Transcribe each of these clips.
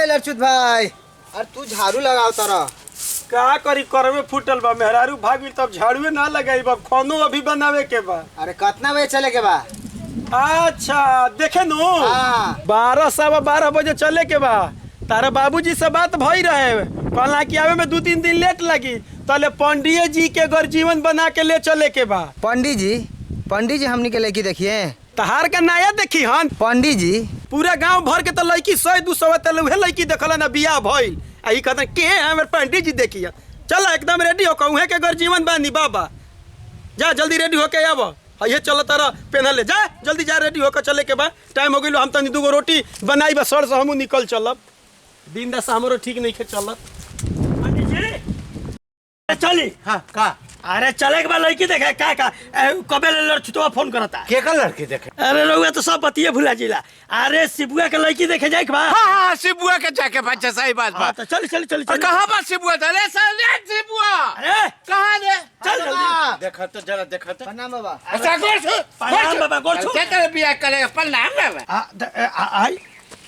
लड़चुत भाई, अरे तू झाड़ू लगाओ तारा का करी कर में फुटल बा मेहरारू भागी तब झाड़ुए ना लगाई बा खानो अभी बनावे के बा। अरे कितना बजे चले के बा? अच्छा देखे नु हाँ। 12 बजे चले के बा। तारा बाबूजी से बात भई रहे कहला कि आवे में 2-3 दिन लेट लगी तले पंडित जी के घर जीवन बना के ले चले के बा। पंडित जी हमनी के लड़की देखिए। तहार का नया देखी हन पंडित जी पूरा गांव भर के तो लड़की 100-200 तले उहे लड़की देखला ना बियाह भइल आई कहता के हमर पंडित जी देखिए। चल एकदम रेडी हो कहूँ के घर जीवन बानी बाबा जा जल्दी रेडी होके आब ये चलो तारा पहन ले जा जल्दी जा रेडी होकर चले के बा टाइम हो गइल हम तनी 2 रोटी बनाई बा सर से हमू निकल चलब दिन दस हमरो ठीक नहीं खे चलत। पंडित जी चली हाँ का अरे चले के बा लड़की देखे का कबे ले लड़छुतवा फोन करता के का लड़की देखे? अरे रउआ तो सब बतिये भुला जिला। अरे शिबुआ के लड़की देखे जाए के बा। हाँ शिबुआ के जाके बच्चा सही बात हाँ तो चल कहाँ बा शिबुआ? ले शिबुआ अरे कहाँ रे? चल जल्दी देखा तो जरा देखा तो प्रणाम बाबा। ऐसा प्रणाम बाबा, गोर छू। क्या करे बियाह करेगा? प्रणाम बाबा।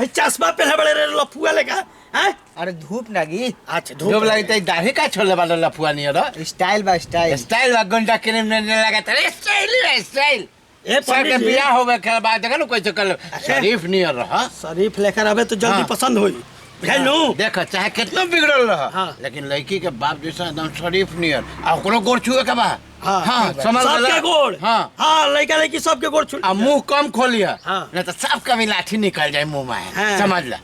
आई चश्मा पहले बड़े रे लफुआ लेगा हैं? अरे धूप लगी। अच्छा धूप लगता है दाढ़ी का छोले वाला लफुआ नहीं है स्टाइल बा स्टाइल। स्टाइल बा गंडा क्रीम ने लगा तेरे स्टाइल ए सर के पंडित जी बियाह होवे के बाद देखा ना कोई चक्कर शरीफ नहीं रहा। शरीफ लेकर आवे तो जल्दी हाँ। पसंद होई बुझाइलो। देखो चाहे कितना बिगड़ल रहा हाँ। लेकिन लड़की के बाप जैसा एकदम शरीफ नहीं है और ओकरो गोड़ छुए के बा। हाँ हाँ समझ सबके गोड़ हाँ हाँ लड़का लड़की सबके गोड़ छू अब मुंह कम खोलिया हाँ। नहीं तो सबका भी लाठी निकल जाए मुंह में हाँ। समझ ला।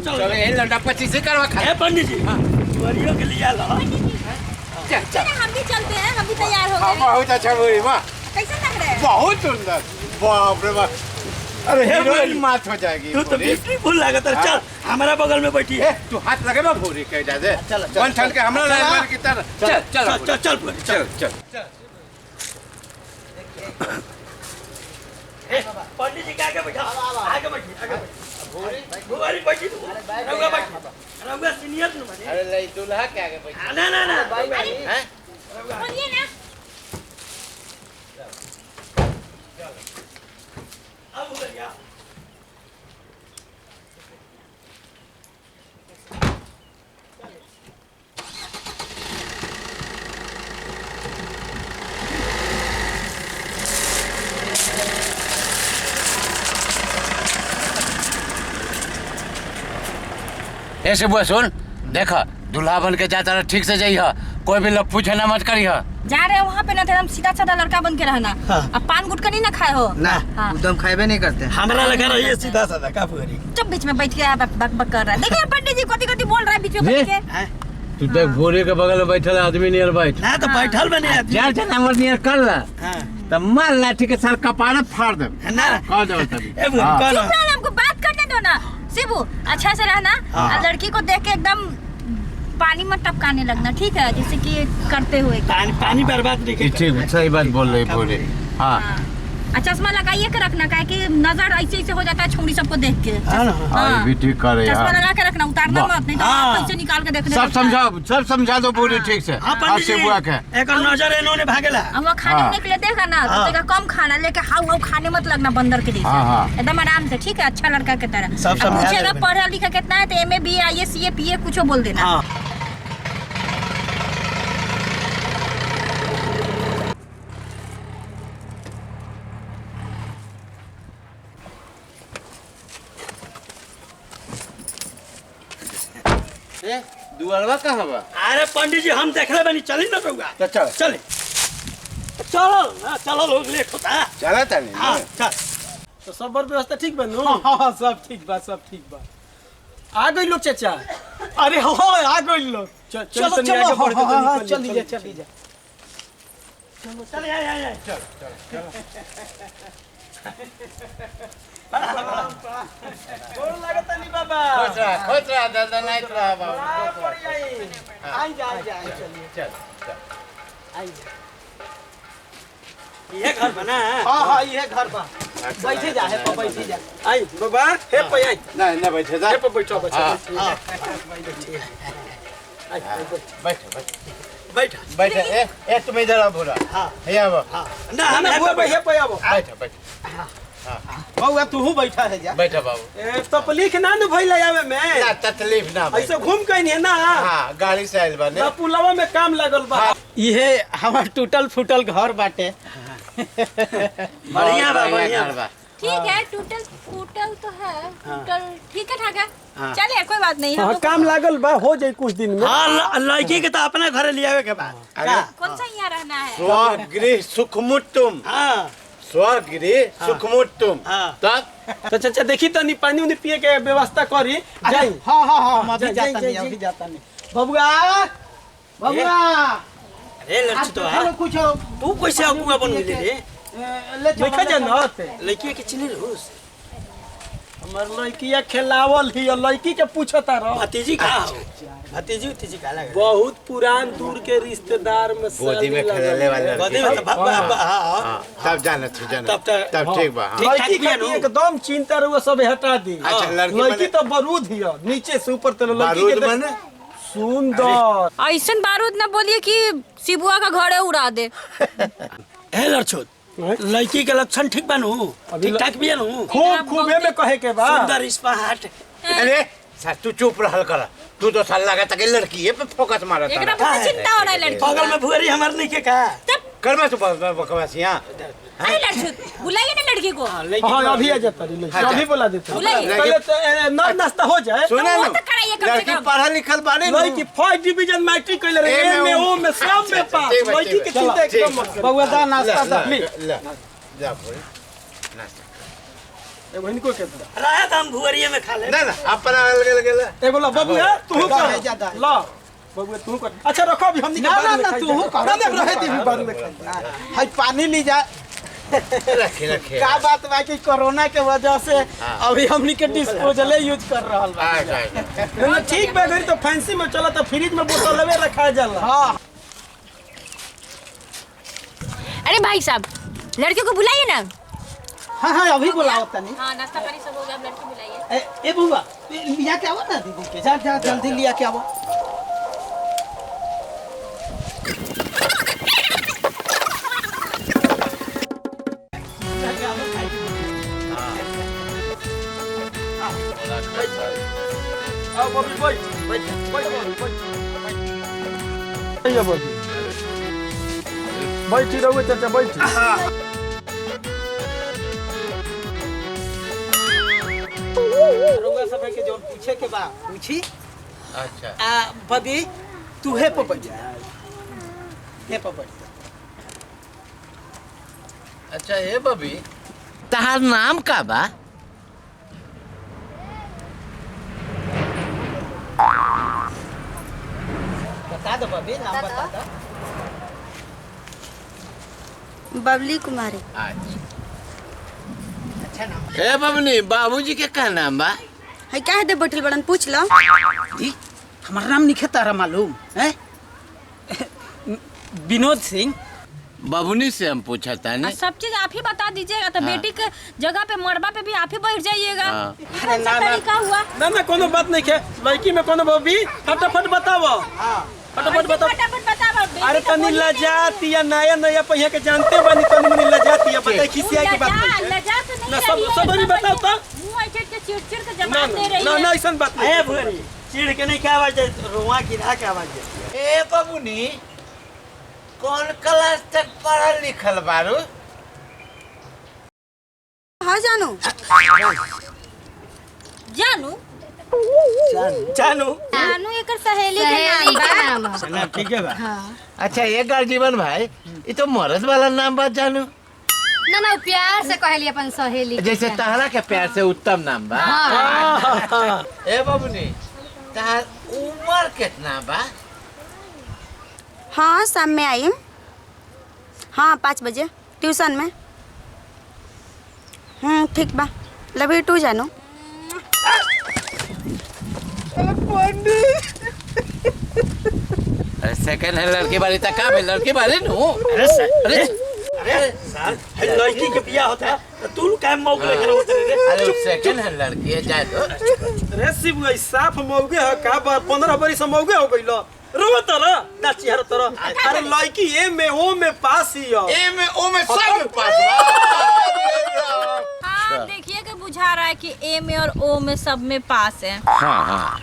चलो ये लौंडा 25 करवा खा। ए पंडित जी वरियो के लिए ला चल हम भी चलते हैं, हम भी तैयार हो हाँ गए। बहुत अच्छा बुरी वाह कैसे लग रहे हैं? बहुत सुंदर बाप रे बाप। अरे हे हीरोइन बुरी। मात हो जाएगी तू तो बुरी। ब्यूटीफुल लागत है। चल हमारा बगल में बैठी ए तू हाथ लगे बा भूरी कह जा दे वन ठन के हमरा लाइन की तरह चल चल चल चल पंडित जी के आगे बैठा आगे बैठी भूरी बैठी रउआ बैठी रउआ सीनियर न बने। अरे ले दूल्हा के आगे बैठ ना हैं बोलिए ना। अब हो गया ऐसे बुआ सुन देखा दूल्हा बन के जाता रहा ठीक से जाइए कोई भी लोग पूछे ना मत करिए। जा रहे हैं वहाँ पे ना एकदम सीधा साधा लड़का बन के रहना। हाँ। अब पान गुटका नहीं ना खाए हो ना हाँ। एकदम खाएबे नहीं करते। हमरा लगा रही है सीधा साधा का पूरी चुप बीच में बैठ के बक कर रहा है। देखिए पंडित जी कति कति बोल रहा है बीच में बैठ के। हैं? तू देख भूरी के बगल में बैठल आदमी नियर बैठ ना तो बैठल बने चार नंबर नियर कर ला हां तो मार लाठी के साथ कपाड़ फाड़ दे ना कह दो तभी ए बुरी हाँ। कौन चुप रहो, हमको बात करने दो ना। शिबू अच्छा से रहना हाँ। और लड़की को देख के एकदम पानी में टपकाने लगना ठीक है जैसे कि करते हुए। पानी बर्बाद नहीं कर ठीक सही बात बोल रही भूरी हाँ हाँ। चश्मा लगाइए के रखना काहे कि नजर ऐसे ऐसे हो जाता है छोड़ी सबको देख के। हाँ ना, हाँ ये भी ठीक करे चश्मा यार लगा के रखना उतारना वाह। मत नहीं तो हाँ। पैसे निकाल के देखने सब समझा दो पूरी ठीक से हां पंडित से बुआ के जी एक नजर इन्होंने भागेला हम वहाँ खाने हाँ। के लिए देखा ना हाँ। तो देखा कम खाना लेके हाउ हाउ खाने मत लगना बंदर के लिए हाँ, हाँ। एकदम आराम से ठीक है अच्छा लड़का के तरह। सब अब समझा पूछेगा देबे। पढ़ा लिखा कितना है तो एमए बीए आईएएस सीए पीए कुछ बोल देना। हां दुआरवा कहाँ बा? अरे पंडित जी हम देख रहे बनी चली ना रहुआ तो चल चले चलो ना चलो लोग लेट होता है। चला था नहीं हाँ चल तो सब बर व्यवस्था ठीक बनू हाँ सब ठीक बा आ गई लोग चाचा अरे हाँ आ गई लोग चलो चलो चलो चलो आगे बढ़ के हाँ, हाँ, तो चल निकल लीजिए चल चल लीजिए चल आए चल गोर लगता नहीं बाबा खोच रहा दादा नहीं रहा बाबू आई जा चलिए चल ये घर बना है हाँ हाँ ये घर बा बैठे जा है बैठे जा आई बाबा हे पे आई नहीं ना बैठे जा हे पे बैठो हाँ। बैठ बैठ बैठे ए तुम इधर आ भूरा हाँ ये अब ना हम हे पे आओ बैठ बउआ तू बैठा है जा बैठा बाबू। तकलीफ ना न भइल आवे में ना तकलीफ ना भाई। ऐसे घूम के नहीं ना हाँ गाड़ी से आइल बाने। ना पुलवा में काम लगल बा। इहे हमार टूटल फूटल घर बाटे। बढ़िया बा बढ़िया बा। ठीक है टूटल फूटल तो है टूटल ठीक है ठाक है चलिए कोई बात नहीं हाँ हम काम लागल बा हो जाए कुछ दिन में। हाँ लड़की के तो अपने घर ले आवे के बाद। कौन सा यहाँ रहना है स्वगृह सुखमुट्टुम। हाँ स्वगृह सुखमुट्टुम। हाँ। तब तो चाचा देखी तनी पानी उनी पिए के व्यवस्था करी जाई। हाँ हाँ हाँ हम अभी अभी जाता जाता नहीं नहीं अभी जाता नहीं। बबुआ बबुआ अरे लड़की तो है कुछ तू कैसे अगुआ बन गेले रे ले देखा जा ना लड़की के चिन्ह रहूस हमर लड़किया खेलावल ही लड़की के पूछता रह। भतीजी का हो भतीजी उतीजी का लगा बहुत पुरान दूर के रिश्तेदार में गोदी में खेलने वाले गोदी में तो बाबा हां तब जाना ठीक जाना तब तो- तब ठीक बा। हाँ। ठीक ठाक लड़की भी है के नु। एकदम चिंता रहुआ सब हटा दी। अच्छा, लड़की लड़की मने- तो बारूद ही है नीचे से ऊपर तक लड़की बारूद के मने? सुंदर ऐसा बारूद न बोलिए कि शिबुआ का घरे उड़ा दे ए लड़छोत लड़की के लक्षण ठीक बनू ठीक ठाक भी है नु खूब खूब में कहे के बा सुंदर इस्पाट अरे सर तू चुप रहल कर। तू तो साल लगा तक लड़की है पे फोकस मारा एकरा था। बहुत चिंता हो रहा है लड़की बगल में भुअरी हमार नहीं के का कर मैं तो बकवास यहां। अरे लड़की बुलाइए ना लड़की को हाँ अभी आ जाता रही लड़की अभी बुला देता बुलाइए। पहले तो नाश्ता हो जाए। सुना वो ना तो कराइए कम से लड़की कम। पढ़ा लिखल बाने लड़की फर्स्ट डिवीजन मैट्रिक कैले रहे ए में में ओ ओ में सब में पास ठीक बा, लड़की ठीक के बा। चिंता ठीक एकदम बा। मत कर। बउआ दा नाश्ता दा ली ले जा बोल नाश्ता एगो इनको के दे रहा था हम भुअरिये में खा ले ना ना अपना अलग एगो ला बबुआ तू दा, कर जा, दा। ला बबुआ तू कर अच्छा रखो अभी हमनी के ना बाद ना में ना खाई तू जाए। कर ना ना रहे दी भी बाद में खाई। हाय पानी ली जा। रखे रखे का बात बा कि कोरोना के वजह से अभी हमनी के डिस्पोजले यूज कर रहल बा। अच्छा ना ठीक बा गई तो फैंसी में चला तो फ्रिज में बोतल में रखा जाला। हाँ अरे भाई साहब लड़के को बुलाइए ना हाँ हाँ अभी बुलाओ तनी। हाँ नाश्ता पानी सब हो गया अब लड़की बुलाइए ए बुआ लिया के आओ ना दीदी के जा जा जल्दी लिया के आओ। आओ बबी बैठ बैठ बैठ बैठ बबी बैठी रहो चाचा बैठी। रउआ सब के जो पूछे के बा पूछी। अच्छा बबी तू हे पर बैठ जा। हे पर बैठ जा। अच्छा ये बबी तहार नाम का बा? बता दो बबी नाम बता दो। बबली कुमारी। अच्छा नाम ए बबनी बाबूजी के का नाम बा? है क्या है दे बैठल बड़न पूछ लो। जी हमारा नाम नहीं तारा मालूम है। विनोद सिंह। बबनी से हम पूछा था ने। सब चीज आप ही बता दीजिएगा तो बेटी के जगह पे मरबा पे भी आप ही बैठ जाइएगा हाँ। कौन सा तरीका हुआ ना ना कोनो बात नहीं है लड़की में कोनो बबी फटाफट बताओ। फटाफट बताओ। फटाफट बता बेटी अरे को तनी बोलिए। लजाती या नया नया पहिया के जानते बानी तनी मनी लजाती है बताई खिसिया की बात नहीं है। लजा तो नहीं ना, सब- रही है, सब अभी बताओ तो। मुंह ऐसे के चिड़चिड़ के ना जवाब दे रही ना है ना ऐसा बात नहीं ए है। भुअरी चिढ़ के नहीं क्या आवाज है रोआ गिरा के आवाज है ए बबनी कौन क्लास तक पढ़ल लिखल बारू? हाँ जानू जानू जानू जानू एकर सहेली के नाम बा। चला ठीक है बा अच्छा ये जीवन भाई ये तो मरद वाला नाम बात जानू ना ना प्यार से कहली अपन सहेली जैसे तहरा के प्यार से उत्तम नाम बा। ए बबनी तहार उम्र कितना बा? हाँ शाम में आई। हाँ 5 बजे ट्यूशन में। ठीक बा लव यू टू जानू। अरे सेकंड हैंड लड़की बारी तक का में लड़की बारी नु। अरे अरे अरे साल है लड़की के बियाह होता है तो तू काय मौक लेकर उतर रे अरे सेकंड हैंड लड़की है जाए तो। रे शिव साफ मौगे है का 15 बरी से मौगे हो गइल रोवा तोरा ना चिहर तोरा। अरे लड़की ए में ओ में पास ही हो। ए में ओ में सब पास बा। कि ए में और ओ में सब में पास है। हाँ हाँ,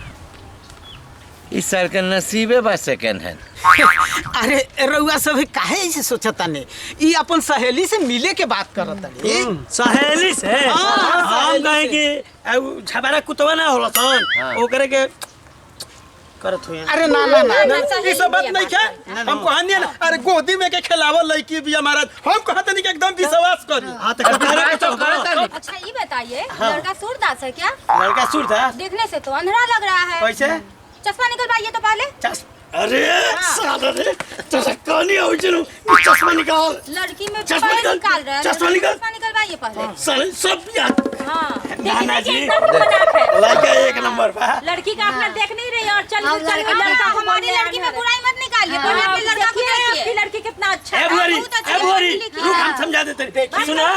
इस साल का नसीबे बा सेकेंड हैंड। अरे रउआ सब काहे ऐसे सोचता ने? ई अपन सहेली से मिले के बात करता ने। सहेली से हम कहे कि झबारा कुतवा ना होला सन ओकरे के करत हुए। अरे ना ना ना, ना। ई सब बात नहीं है। हम कहनी ना, अरे गोदी में के खिलावल लड़की बिया महाराज, हम कहते नहीं कि एकदम विश्वास करी। हां तो करा अच्छा ये बताइए, लड़का सूरदास है क्या? लड़का सुर था देखने से तो अंधेरा लग रहा है। कैसे? चश्मा निकलवाइए तो पहले। अरे साला रे चश्मा नहीं हो चलो चश्मा निकाल। लड़की में चश्मा पहले निकाल, निकाल रहा है। चश्मा निकाल। चश्मा निकलवाइए पहले। साले सब याद हाँ नाना जी है। लड़का एक नंबर बा। लड़की का अपना देख नहीं रही और चल अब लड़का हमारी लड़की में बुराई मत निकालिए। पहले अपनी लड़का को आपकी देखिए। लड़की कितना अच्छा ए है। बुआरी, बहुत अच्छी ए बुआरी, लड़की लिखी रुक है। हम समझा देते हैं। सुना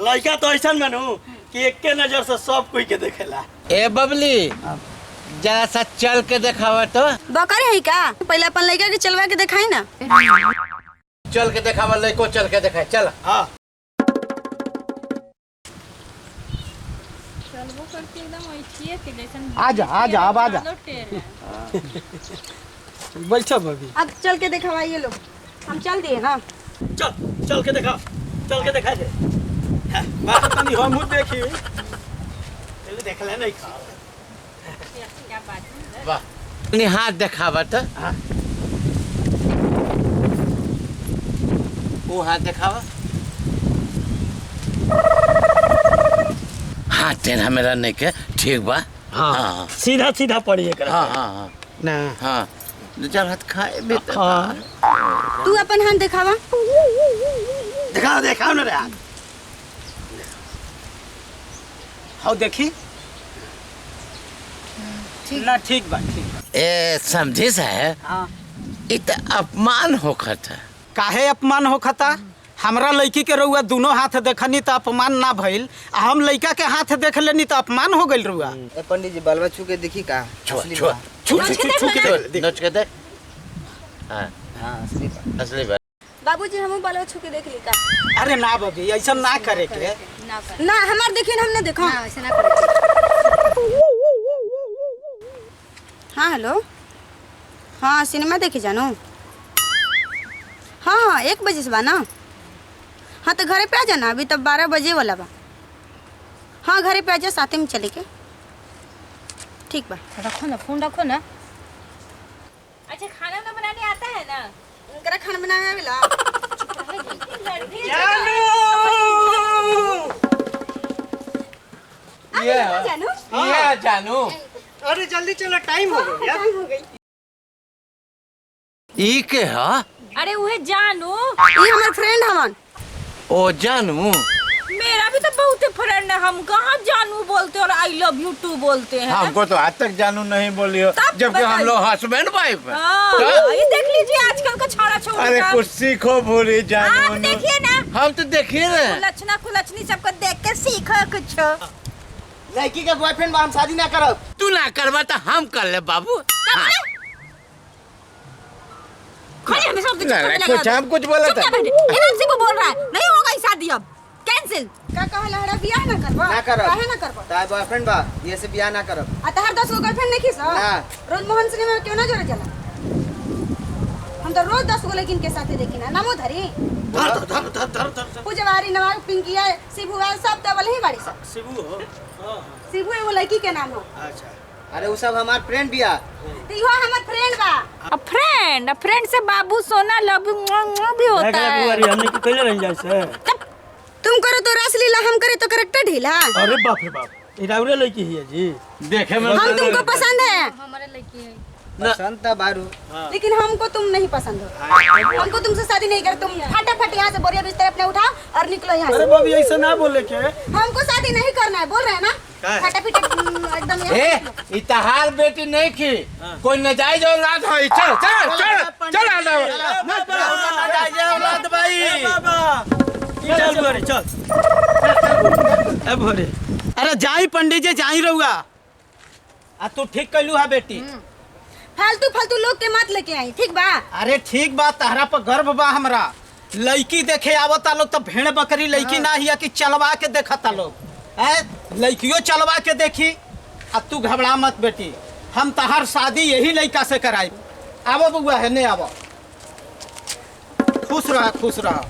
लड़का तो ऐसा बनू कि एक के नजर से सब कोई के देखेला। ए बबली, जरा सा चल के दिखावा तो। बकरी है का? पहले अपन लड़का के चलवा के दिखाई ना। चल के दिखावा, लड़को चल के दिखाए। चल हां चलबो करती एकदम ऐसी के जैसन। आजा आजा अब आजा। बैठो बबी। अब चल के दिखवाइए लोग। हम चल दिए ना। चल के दिखा, चल के दिखा दे। बात तनी हम देखी। पहले देख ले नहीं खा। क्या बात है? वाह, अपनी हाथ दिखावा तो। वो हाथ दिखावा। हाथ तेरा मेरा नहीं के ठीक बा। हाँ सीधा सीधा पड़ी है हाँ हाँ ना हाँ, दो चार हाथ खाए भी तो। तू अपन हाथ दिखावा। दिखाओ ना रे हाथ। हाउ देखी ना ठीक बा ठीक बा। ए समझे साहब, हाँ इत अपमान होखत है। काहे अपमान होखता? हमरा लड़की के रउआ दोनों हाथ देखनी तो अपमान ना भइल, आ हम लड़का के हाथ देख लेनी तो अपमान हो गइल रउआ। ए पंडित जी बालवा छू के देखी का? छुआ असली छुआ बा। छू के नोच के देख। हाँ हाँ असली बा। असली बात। बाबूजी हमहू बालवा छू के देख ली का? अरे ना बबी ऐसा ना करे के। ना कर। ना हमार देखिए हमने देखा। ना ऐसे ना करो। हाँ हेलो। हाँ सिनेमा देखे जानो। हाँ हाँ 1 बजे से बा ना। हाँ तो घरे पे आ जाना, अभी तब 12 बजे वाला बा। हाँ घरे पे आ जा, साथ में चले के। ठीक बा। रखो ना फोन, रखो ना। अच्छा खाना तो बनाने आता है ना? इनकरा खाना बनावे आवेला? ये जानू। अरे जल्दी चलो टाइम हो गया। ई के हा? अरे वह जानू, ये हमारे फ्रेंड हवन। ओ जानू, मेरा भी तो बहुत फ्रेंड है। हम कहाँ जानू बोलते और आई लव यू टू बोलते हैं। हमको तो आज तक जानू नहीं बोली हो, तब जबकि हम बताइए। लोग हस्बैंड वाइफ हैं। हाँ, ये देख लीजिए आजकल का छाड़ा छोड़ा। अरे कुछ सीखो बोली आप जानू। देखिए ना, हम तो देखिए ना। कुलचना कुलचनी सबको देख के सीखो कुछ। लड़की का बॉयफ्रेंड बा, हम शादी ना करब। तू ना करवा तो हम कर ले बाबू। हाँ। खाली हमें सब कुछ हम कुछ बोला था। इधर से को बोल रहा है नहीं होगा ये शादी अब कैंसिल। का कहला हड़ा बियाह ना करबा? ना करब। काहे ना करबा? तार बॉयफ्रेंड बा, ये से बियाह ना करब। आ तहर 10 गो गर्लफ्रेंड नहीं खीस? ना। रोज मोहन सिनेमा में क्यों ना जोड़े चला? हम तो रोज 10 गो लड़किन के साथे देखी ना। नामो धरी धर पूजवारी, नवाब, पिंकिया, शिबू सब डबल ही बाड़ी सब। शिबू हो। हां शिबू एगो लड़की के नाम हो। अच्छा अरे वो सब हमार फ्रेंड बिया। तो इहो हमर फ्रेंड बा। फ्रेंड से बाबू सोना लव भी होता देख ले है। बुआरी, हमने की कहले रह जाए से। तुम करो तो रस लीला, हम करे तो करेक्टर ढीला। अरे बाप रे बाप, ये राउरे लड़की है जी। देखे में हम तुमको पसंद है, हमारे लड़की है। पसंद था बारू। लेकिन हमको तुम नहीं पसंद हो। हमको तुमसे शादी नहीं कर। तुम फटाफट यहाँ से बोरिया बिस्तर अपने उठाओ और निकलो यहाँ अरे से। बाबी ऐसा ना बोले के। हमको शादी नहीं करना है, बोल रहे हैं ना? फटाफट एकदम यहाँ ए से निकलो। इतहार बेटी नहीं की कोई नजायज औलाद हो। चल चल चल चल आ जाओ। औलाद भाई बाबा चल बुआरी चल। ए भोरे अरे जाई पंडित जी जाई रहुआ। आ तू ठीक कैलू है बेटी। फालतू फालतू लोग के मत लेके आई, ठीक बा? अरे ठीक बा, तहरा पर गर्व बा हमरा। लड़की देखे आवता लोग तो भेड़ बकरी लड़की ना हिया कि चलवा के देखता लोग। लड़कियों चलवा के देखी आ तू घबरा मत बेटी, हम तहार शादी यही लड़का से कराई। आवो बउआ है ने आवो, खुश रह खुश रह।